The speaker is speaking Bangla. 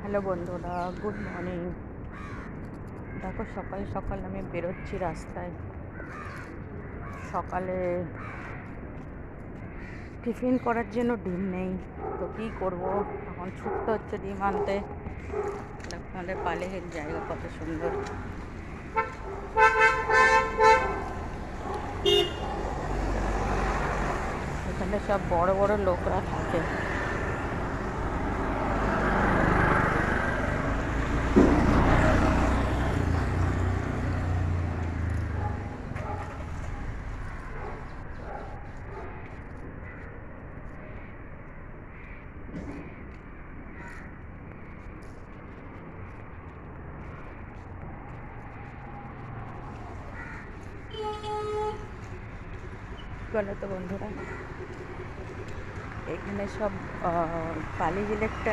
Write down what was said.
হ্যালো বন্ধুরা, গুড মর্নিং। দেখো, সকাল সকাল আমি বেরোচ্ছি রাস্তায়। সকালে টিফিন করার জন্য ডিম নেই, তো কী করবো? এখন ছুটতে হচ্ছে ডিম আনতে। আপনাদের পালের জায়গা কত সুন্দর। এখানে সব বড় বড় লোকরা থাকে। বলো তো বন্ধুরা, এখানে সব পালি ইলেকট্রা